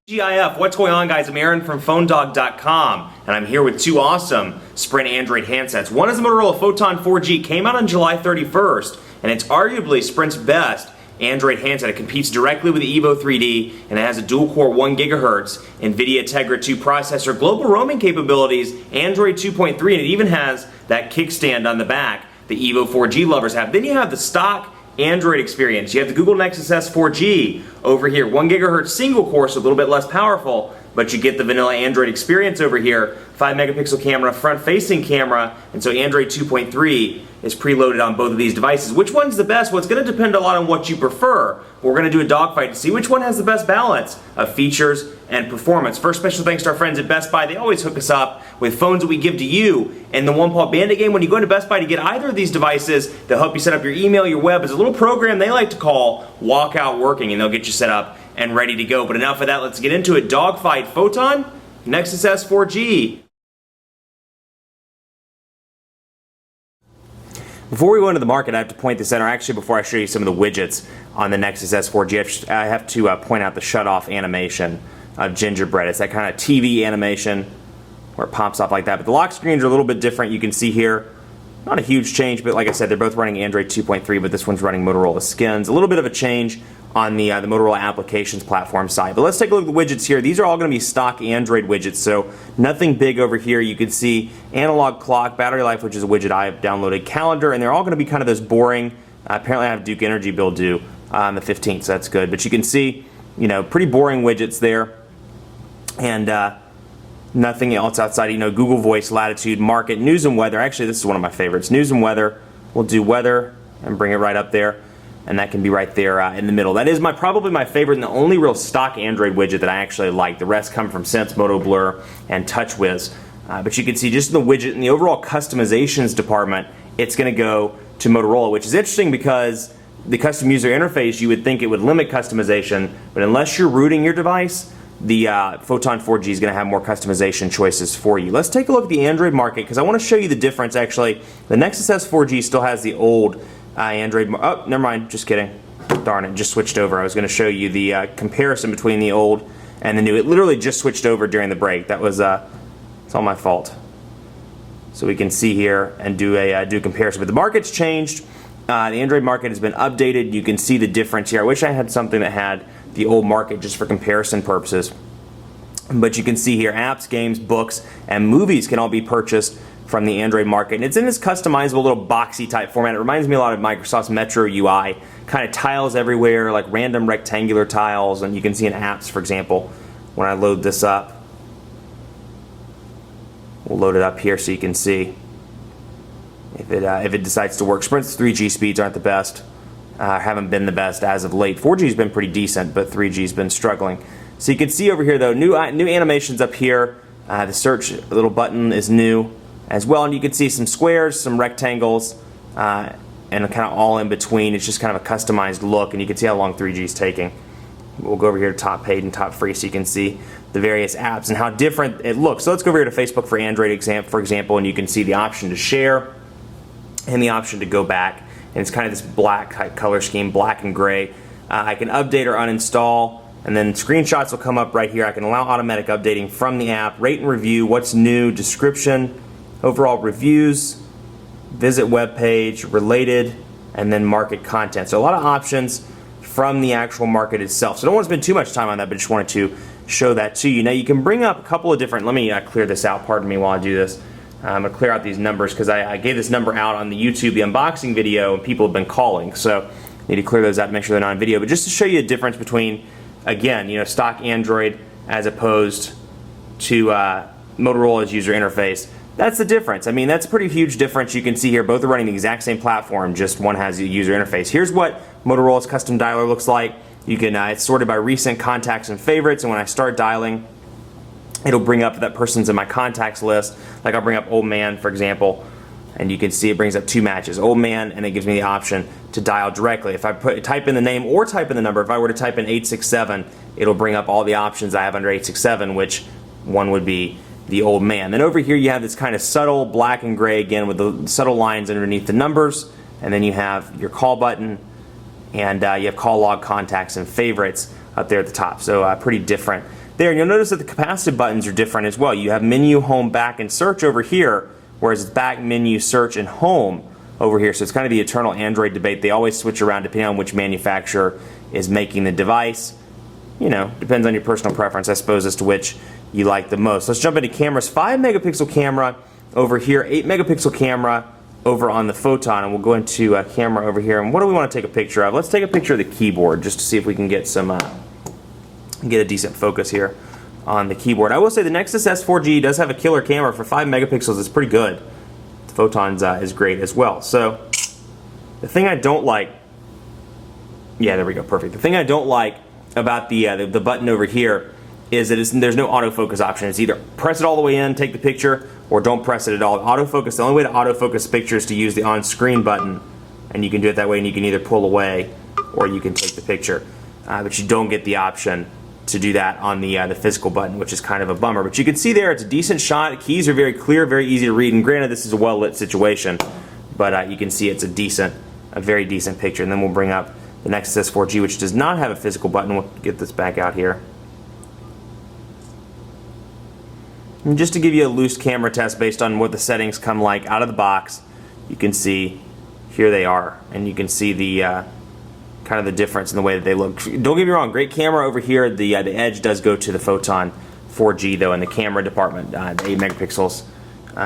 GIF, what's going on, guys? I'm Aaron from PhoneDog.com, and I'm here with two awesome Sprint Android handsets. One is the Motorola PHOTON 4G, came out on July 31st, and it's arguably Sprint's best Android handset. It competes directly with the Evo 3D, and it has a dual-core 1 GHz NVIDIA Tegra 2 processor, global roaming capabilities, Android 2.3, and it even has that kickstand on the back the Evo 4G lovers have. Then you have the stock Android experience. You have the Google Nexus S 4G over here, 1 GHz single core, so a little bit less powerful, but you get the vanilla Android experience over here. 5 megapixel camera, front facing camera, and so Android 2.3 is preloaded on both of these devices. Which one's the best? Well, it's going to depend a lot on what you prefer. We're going to do a dogfight to see which one has the best balance of features and performance. First, special thanks to our friends at Best Buy. They always hook us up with phones that we give to you. And the One Paw Bandit game, when you go into Best Buy to get either of these devices, they'll help you set up your email, your web. It's a little program they like to call Walkout Working, and they'll get you set up and ready to go. But enough of that, let's get into it. Dogfight, Photon, Nexus S 4G. Before we go into the market, I have to point this out, or actually before I show you some of the widgets on the Nexus S 4G, I have to point out the shut-off animation of Gingerbread. It's that kind of TV animation where it pops off like that. But the lock screens are a little bit different. You can see here, not a huge change, but like I said, they're both running Android 2.3, but this one's running Motorola Skins. A little bit of a change on the Motorola applications platform side. But let's take a look at the widgets here. These are all going to be stock Android widgets, so nothing big over here. You can see analog clock, battery life, which is a widget I have downloaded, calendar, and they're all going to be kind of those boring. Apparently I have Duke Energy bill due on the 15th, so that's good. But you can see, you know, pretty boring widgets there, and nothing else outside, you know, Google Voice, latitude, market, news and weather. Actually, this is one of my favorites. News and weather. We'll do weather and bring it right up there. And that can be right there in the middle. That is probably my favorite and the only real stock Android widget that I actually like. The rest come from Sense, Moto Blur, and TouchWiz. But you can see just in the widget, in the overall customizations department, it's going to go to Motorola, which is interesting because the custom user interface, you would think it would limit customization, but unless you're rooting your device, the Photon 4G is going to have more customization choices for you. Let's take a look at the Android market because I want to show you the difference. Actually, the Nexus S 4G still has the old Android. Oh, never mind. Just kidding. Darn it. Just switched over. I was going to show you the comparison between the old and the new. It literally just switched over during the break. That was it's all my fault. So we can see here and do a comparison. But the market's changed. The Android market has been updated. You can see the difference here. I wish I had something that had the old market just for comparison purposes. But you can see here apps, games, books, and movies can all be purchased from the Android market. And it's in this customizable little boxy type format. It reminds me a lot of Microsoft's Metro UI. Kind of tiles everywhere, like random rectangular tiles. And you can see in apps, for example, when I load this up. We'll load it up here so you can see if it decides to work. Sprint's 3G speeds aren't the best. Haven't been the best as of late. 4G's been pretty decent, but 3G's been struggling. So you can see over here though, new animations up here. The search little button is new as well, and you can see some squares, some rectangles, and kind of all in between. It's just kind of a customized look, and you can see how long 3G is taking. We'll go over here to top paid and top free so you can see the various apps and how different it looks. So let's go over here to Facebook for Android, for example, and you can see the option to share and the option to go back. And it's kind of this black type color scheme, black and gray. I can update or uninstall, and then screenshots will come up right here. I can allow automatic updating from the app, rate and review, what's new, description, overall reviews, visit web page, related, and then market content. So a lot of options from the actual market itself. So I don't want to spend too much time on that, but just wanted to show that to you. Now you can bring up a couple of different, let me clear this out, pardon me while I do this. I'm going to clear out these numbers because I gave this number out on the YouTube, the unboxing video, and people have been calling. So I need to clear those out to make sure they're not on video. But just to show you a difference between, again, you know, stock Android as opposed to Motorola's user interface. That's the difference. I mean, that's a pretty huge difference. You can see here both are running the exact same platform, just one has a user interface. Here's what Motorola's custom dialer looks like. You can it's sorted by recent contacts and favorites, and when I start dialing, it'll bring up that person's in my contacts list. Like I'll bring up Old Man, for example, and you can see it brings up two matches, Old Man, and it gives me the option to dial directly. If I type in the name or type in the number, if I were to type in 867, it'll bring up all the options I have under 867, which one would be the Old Man. Then over here you have this kind of subtle black and gray again with the subtle lines underneath the numbers, and then you have your call button, and you have call log, contacts, and favorites up there at the top. So pretty different there. And you'll notice that the capacitive buttons are different as well. You have menu, home, back, and search over here, whereas it's back, menu, search, and home over here. So it's kind of the eternal Android debate. They always switch around depending on which manufacturer is making the device. You know, depends on your personal preference, I suppose, as to which you like the most. Let's jump into cameras. 5 megapixel camera over here, 8 megapixel camera over on the Photon, and we'll go into a camera over here. And what do we want to take a picture of? Let's take a picture of the keyboard just to see if we can get some get a decent focus here on the keyboard. I will say the Nexus S4G does have a killer camera for 5 megapixels. It's pretty good. The Photon's is great as well. So the thing I don't like, yeah, there we go, perfect. The thing I don't like about the button over here is that there's no autofocus option. It's either press it all the way in, take the picture, or don't press it at all. Autofocus, the only way to autofocus a picture is to use the on-screen button, and you can do it that way, and you can either pull away or you can take the picture. But you don't get the option to do that on the physical button, which is kind of a bummer. But you can see there, it's a decent shot. The keys are very clear, very easy to read, and granted, this is a well-lit situation, but you can see it's a very decent picture. And then we'll bring up the Nexus S4G, which does not have a physical button. We'll get this back out here. And just to give you a loose camera test based on what the settings come like out of the box, you can see here they are, and you can see the kind of the difference in the way that they look. Don't get me wrong, great camera over here. The edge does go to the Photon 4G though in the camera department. The 8 megapixels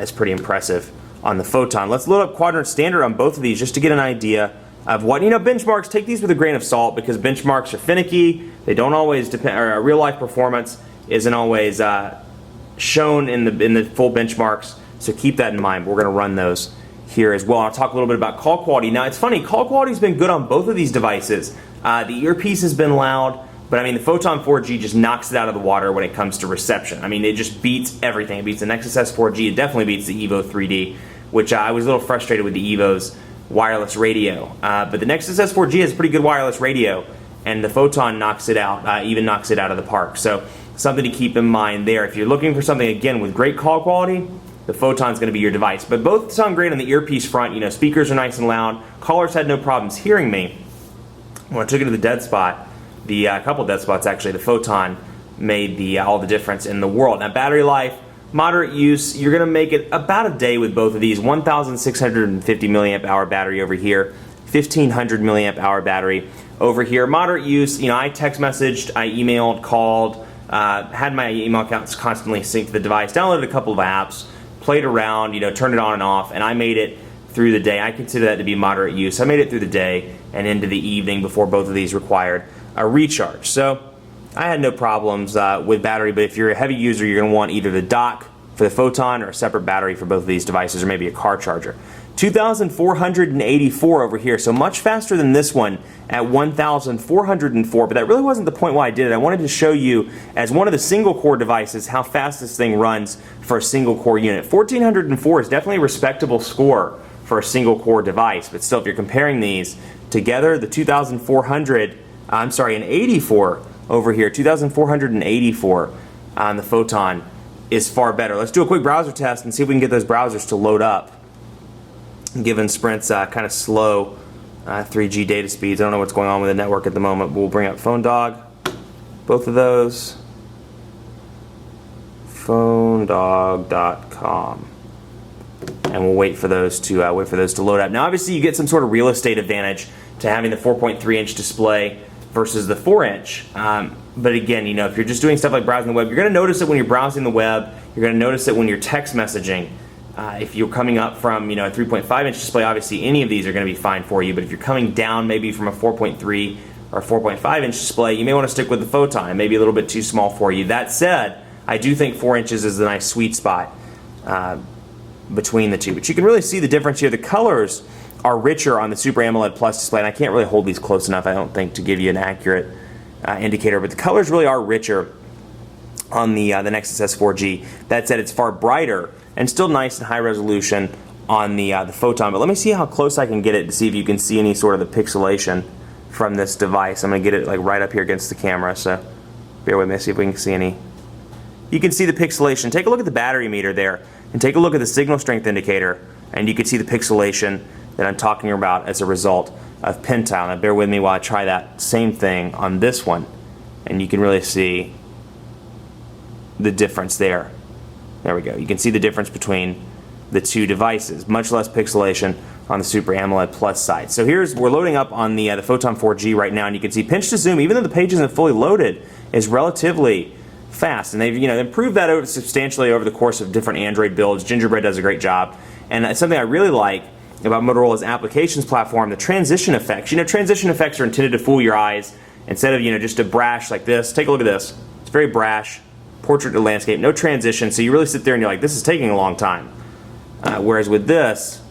is pretty impressive on the Photon. Let's load up quadrant standard on both of these just to get an idea of what, you know, benchmarks. Take these with a grain of salt because benchmarks are finicky. They don't always depend, or real life performance isn't always shown in the full benchmarks. So keep that in mind. We're going to run those here as well. I'll talk a little bit about call quality. Now it's funny, call quality has been good on both of these devices. The earpiece has been loud, but I mean the Photon 4G just knocks it out of the water when it comes to reception. I mean it just beats everything. It beats the Nexus S4G. It definitely beats the Evo 3D, which I was a little frustrated with the Evo's wireless radio. But the Nexus S4G has pretty good wireless radio, and the Photon knocks it out, even knocks it out of the park. So something to keep in mind there. If you're looking for something again with great call quality, the Photon's going to be your device. But both sound great on the earpiece front. You know, speakers are nice and loud. Callers had no problems hearing me. When I took it to the dead spot, a couple dead spots actually, the Photon made all the difference in the world. Now battery life, moderate use, you're going to make it about a day with both of these. 1,650 milliamp hour battery over here, 1,500 milliamp hour battery over here. Moderate use, you know, I text messaged, I emailed, called, had my email accounts constantly synced to the device, downloaded a couple of apps, played around, you know, turned it on and off, and I made it through the day. I consider that to be moderate use. I made it through the day and into the evening before both of these required a recharge. So I had no problems with battery, but if you're a heavy user, you're going to want either the dock for the Photon or a separate battery for both of these devices, or maybe a car charger. 2,484 over here, so much faster than this one at 1,404, but that really wasn't the point why I did it. I wanted to show you, as one of the single core devices, how fast this thing runs for a single core unit. 1,404 is definitely a respectable score for a single core device, but still if you're comparing these together, the 2,484 over here, 2,484 on the Photon is far better. Let's do a quick browser test and see if we can get those browsers to load up, given Sprint's kind of slow 3G data speeds. I don't know what's going on with the network at the moment, but we'll bring up PhoneDog. Both of those. PhoneDog.com. And we'll wait for those to load up. Now obviously you get some sort of real estate advantage to having the 4.3-inch display versus the 4-inch. But again, you know, if you're just doing stuff like browsing the web, you're going to notice it when you're browsing the web. You're going to notice it when you're text messaging. If you're coming up from, you know, a 3.5-inch display, obviously any of these are going to be fine for you. But if you're coming down maybe from a 4.3 or a 4.5-inch display, you may want to stick with the Photon. It may be a little bit too small for you. That said, I do think 4 inches is a nice sweet spot between the two. But you can really see the difference here. The colors are richer on the Super AMOLED Plus display, and I can't really hold these close enough, I don't think, to give you an accurate indicator. But the colors really are richer on the Nexus S4G. That said, it's far brighter and still nice and high resolution on the Photon. But let me see how close I can get it to see if you can see any sort of the pixelation from this device. I'm going to get it like right up here against the camera, so bear with me, see if we can see any. You can see the pixelation. Take a look at the battery meter there, and take a look at the signal strength indicator, and you can see the pixelation that I'm talking about as a result of PenTile. Now bear with me while I try that same thing on this one, and you can really see the difference there. There we go. You can see the difference between the two devices. Much less pixelation on the Super AMOLED Plus side. So we're loading up on the Photon 4G right now, and you can see pinch to zoom, even though the page isn't fully loaded, is relatively fast. And they've improved that substantially over the course of different Android builds. Gingerbread does a great job. And something I really like about Motorola's applications platform, the transition effects. Transition effects are intended to fool your eyes instead of just a brash like this. Take a look at this. It's very brash, portrait to landscape, no transition. So you really sit there and you're like, this is taking a long time. Whereas with this,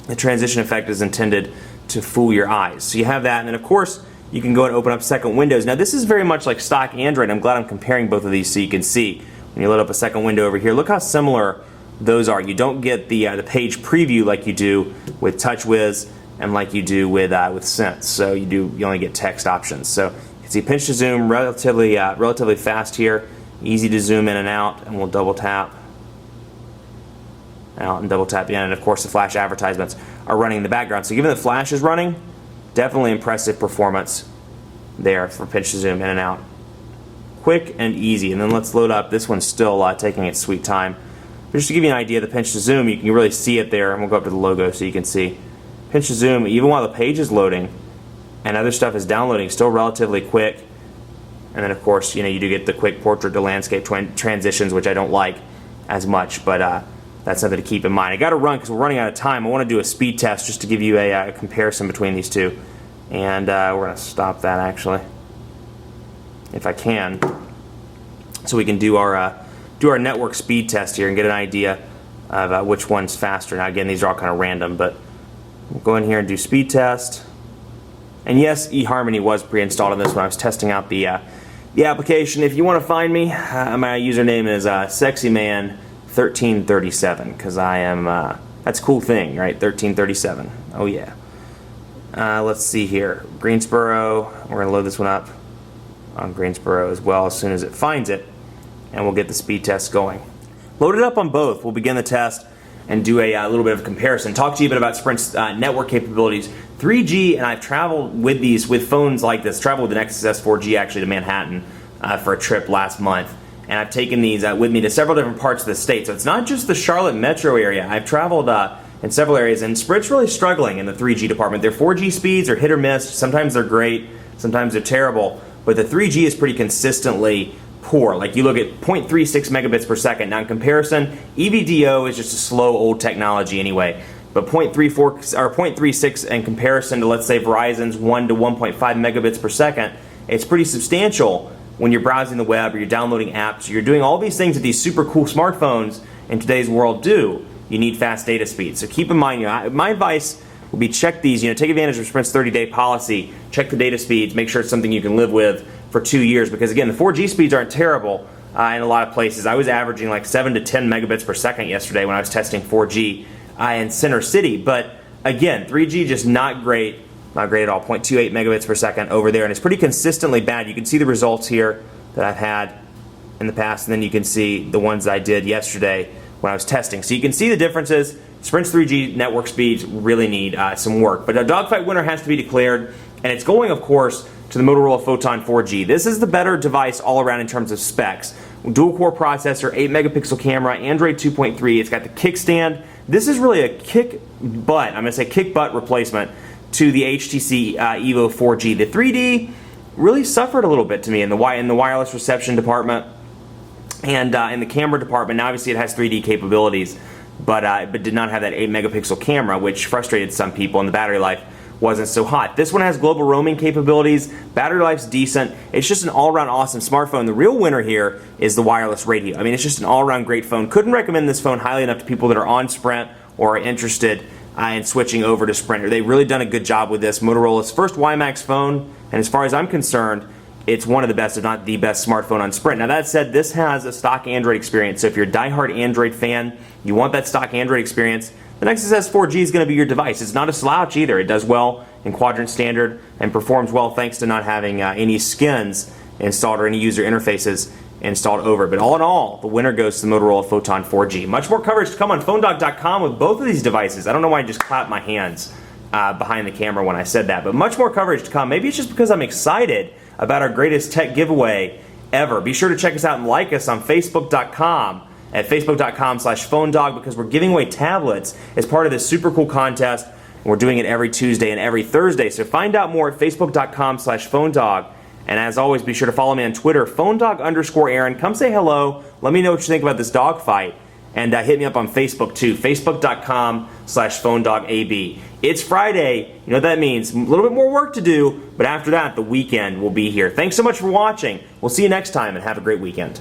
the transition effect is intended to fool your eyes. So you have that, and then of course you can go and open up second windows. Now this is very much like stock Android. I'm glad I'm comparing both of these so you can see when you load up a second window over here. Look how similar those are. You don't get the page preview like you do with TouchWiz and like you do with Sense. So you only get text options. So you can see pinch to zoom relatively fast here. Easy to zoom in and out, and we'll double tap out and double tap in, and of course the flash advertisements are running in the background. So given the flash is running, definitely impressive performance there for pinch to zoom in and out. Quick and easy. And then let's load up. This one's still taking its sweet time. But just to give you an idea of the pinch to zoom, you can really see it there, and we'll go up to the logo so you can see. Pinch to zoom, even while the page is loading and other stuff is downloading, still relatively quick. And then of course, you do get the quick portrait to landscape transitions, which I don't like as much, but that's something to keep in mind. I got to run because we're running out of time. I want to do a speed test just to give you a comparison between these two. And we're going to stop that actually, if I can, so we can do our network speed test here and get an idea of which one's faster. Now again, these are all kind of random, but we'll go in here and do speed test. And yes, eHarmony was pre-installed on this when I was testing out the application. If you want to find me, my username is sexyman1337, because I am, that's a cool thing, right? 1337. Oh yeah. Let's see here. Greensboro. We're going to load this one up on Greensboro as well as soon as it finds it, and we'll get the speed test going. Load it up on both. We'll begin the test and do a little bit of a comparison. Talk to you a bit about Sprint's network capabilities. 3G, and I've traveled with phones like this. Traveled with the Nexus S 4G actually to Manhattan for a trip last month. And I've taken these with me to several different parts of the state. So it's not just the Charlotte metro area. I've traveled in several areas, and Sprint's really struggling in the 3G department. Their 4G speeds are hit or miss. Sometimes they're great, sometimes they're terrible. But the 3G is pretty consistently poor. Like you look at 0.36 megabits per second. Now in comparison, EVDO is just a slow old technology anyway. But 0.34 or 0.36 in comparison to, let's say, Verizon's 1 to 1.5 megabits per second, it's pretty substantial when you're browsing the web or you're downloading apps. You're doing all these things that these super cool smartphones in today's world do. You need fast data speeds. So keep in mind, my advice would be check these. Take advantage of Sprint's 30-day policy. Check the data speeds. Make sure it's something you can live with for 2 years. Because again, the 4G speeds aren't terrible in a lot of places. I was averaging like 7 to 10 megabits per second yesterday when I was testing 4G in Center City. But again, 3G just not great. Not great at all. 0.28 megabits per second over there, and it's pretty consistently bad. You can see the results here that I've had in the past, and then you can see the ones that I did yesterday when I was testing. So you can see the differences. Sprint's 3G network speeds really need some work. But a Dogfight winner has to be declared, and it's going, of course, to the Motorola Photon 4G. This is the better device all around in terms of specs. Dual-core processor, 8-megapixel camera, Android 2.3. It's got the kickstand. This is really a kick-butt, I'm going to say kick-butt replacement to the HTC Evo 4G. The 3D really suffered a little bit to me in the wireless reception department and in the camera department. Now obviously it has 3D capabilities, but did not have that 8-megapixel camera, which frustrated some people, and the battery life wasn't so hot. This one has global roaming capabilities. Battery life's decent. It's just an all-around awesome smartphone. The real winner here is the wireless radio. I mean, it's just an all-around great phone. Couldn't recommend this phone highly enough to people that are on Sprint or are interested in switching over to Sprint. They've really done a good job with this. Motorola's first WiMAX phone, and as far as I'm concerned, it's one of the best, if not the best, smartphone on Sprint. Now that said, this has a stock Android experience. So if you're a diehard Android fan, you want that stock Android experience, the Nexus S 4G is going to be your device. It's not a slouch either. It does well in quadrant standard and performs well thanks to not having any skins installed or any user interfaces installed over. But all in all, the winner goes to the Motorola Photon 4G. Much more coverage to come on PhoneDoc.com with both of these devices. I don't know why I just clapped my hands behind the camera when I said that, but much more coverage to come. Maybe it's just because I'm excited about our greatest tech giveaway ever. Be sure to check us out and like us on Facebook.com at facebook.com/PhoneDog because we're giving away tablets as part of this super cool contest. We're doing it every Tuesday and every Thursday. So find out more at facebook.com/PhoneDog. And as always, be sure to follow me on Twitter, PhoneDog_Aaron. Come say hello. Let me know what you think about this dogfight. And hit me up on Facebook too, facebook.com/PhoneDogAB. It's Friday. You know what that means. A little bit more work to do, but after that, the weekend will be here. Thanks so much for watching. We'll see you next time and have a great weekend.